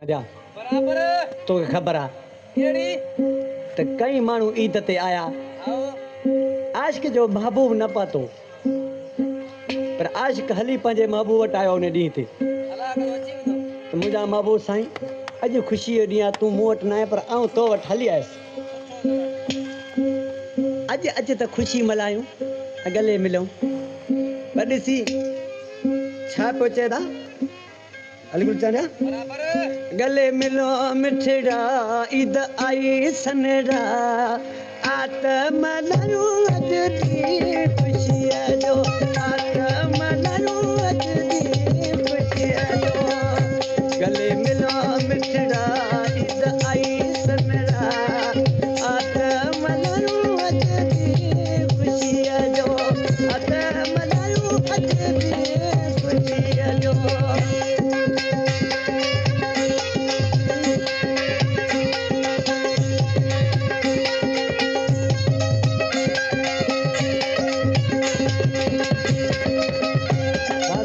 जा बराबर तो खबर आ केड़ी तो कई मानू ईद ते आया आओ आशिक जो महबूब न पातो पर आशिक हली पंहिंजे महबूब वटि आयो उन ॾींहं ते हला करो अची तो त मुंहिंजा महबूब साईं अॼु ख़ुशी जो ॾींहुं आहे तूं मूं वटि न आहे पर आउं तो वटि हली आयुसि अॼु अच त ख़ुशी मल्हायूं ऐं गले मिलूं पर ॾिसी छा पियो चए था अलगुल चंदा बराबर गले मिलो मिठड़ा ईद आई सनड़ा आत मल्हायूं अॼु ॾींहुं ख़ुशीअ जो आत मल्हायूं अॼु ॾींहुं ख़ुशीअ जो गले मिलो मिठड़ा ईद आई सनड़ा आत मल्हायूं अॼु ॾींहुं ख़ुशीअ जो आत मल्हायूं अॼु ॾींहुं ख़ुशीअ जो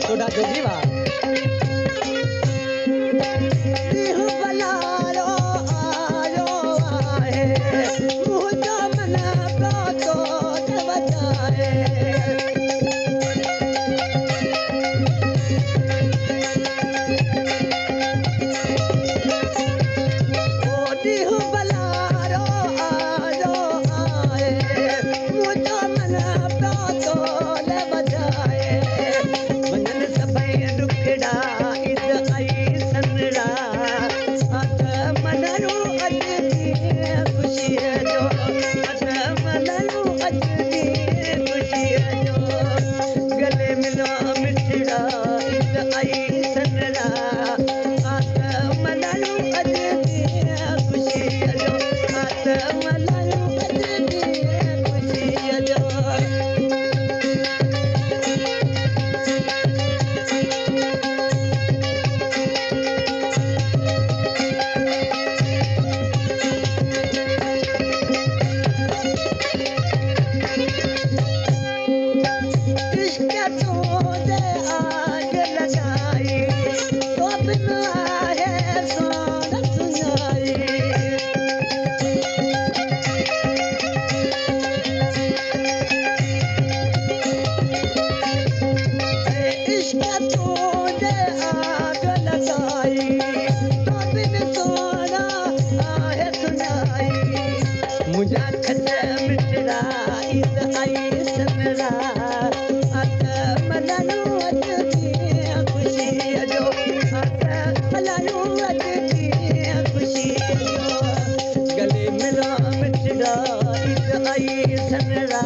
सोडा जोगी वा दिहु बलारो आयो आहे मुझो मन को तो बचाए ओ दिहु बलारो आयो आहे मुझो मन को तो बचाए वंदन सभई दुखड़ा ईद आई सनड़ा आत मल्हायूं अॼु ॾींहुं ख़ुशीअ जो आत मल्हायूं अॼु ॾींहुं ख़ुशीअ जो गले मिलो मिठड़ा ईद आई सनड़ा आत मल्हायूं अॼु ॾींहुं ख़ुशीअ जो आत मल्हायूं अॼु ॾींहुं ख़ुशीअ जो इश्क तूने आग लगाई तो बिन आहे सोन सुनाई इश्क तूने आग लगाई तो बिन सोना आहे सुनाई मुझा खत मिठड़ा ईद आई सनड़ा आत मल्हायूं अॼु ॾींहुं ख़ुशीअ जो आत मल्हायूं अॼु ॾींहुं ख़ुशीअ जो गले मिलो मिठड़ा ईद आई सनड़ा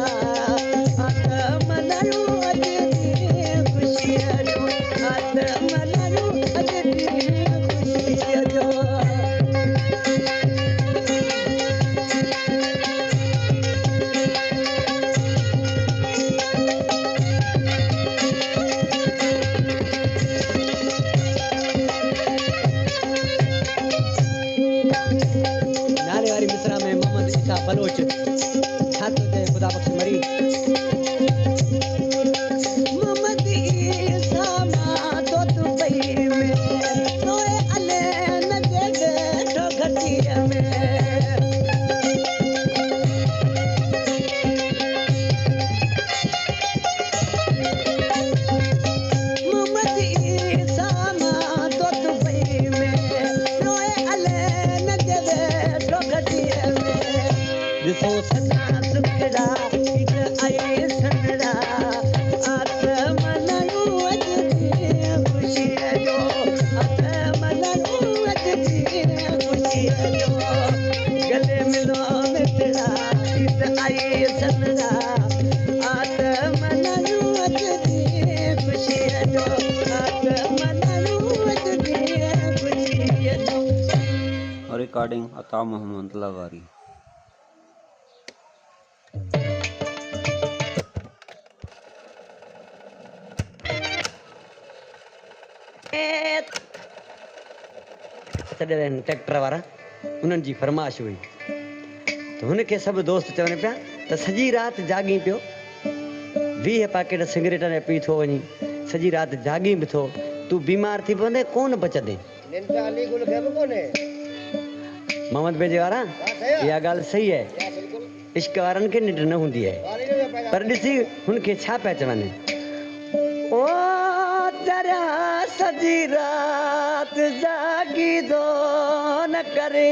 आत मल्हायूं अॼु ॾींहुं ख़ुशीअ जो आत मल्हायूं अॼु ॾींहुं ख़ुशीअ जो नारे वारी मिसरा में मोहम्मद ईसा बलोच छातो ते खुदा बख्श मरी मोहम्मद ईसा मां तो दुबई में रोए अले न दे बैठो घटिया में मोहम्मद ईसा मां तो दुबई में रोए अले न दे बैठो घटिया में ॾिसो सना सुखड़ा ईद आई सनड़ा आत मल्हायूं अॼु ॾींहुं ख़ुशीअ जो आत मल्हायूं अॼु ॾींहुं ख़ुशीअ जो गले मिलो मिठड़ा ईद आई सनड़ा आत मल्हायूं अॼु ॾींहुं ख़ुशीअ जो आत मल्हायूं अॼु ॾींहुं ख़ुशीअ जो रिकॉर्डिंग अता मोहम्मद लगारी। तॾहिं आहिनि ट्रैक्टर वारा उन्हनि जी फरमाइश हुई त हुनखे सभु दोस्त चवनि पिया त सॼी राति जागी पियो 20 पैकेट सिगरेट ने पी थो वञी सॼी राति जागी बि थो तूं बीमार थी पवंदे कोन बचंदे निंटाली गुल खे बि कोन्हे मोहम्मद बेजे वारा इहा ॻाल्हि सही आहे इश्क वारनि खे निंड न हूंदी आहे पर ॾिसी हुनखे छा पिया चवनि ओ दरिया सॼी राति जागी दो न करे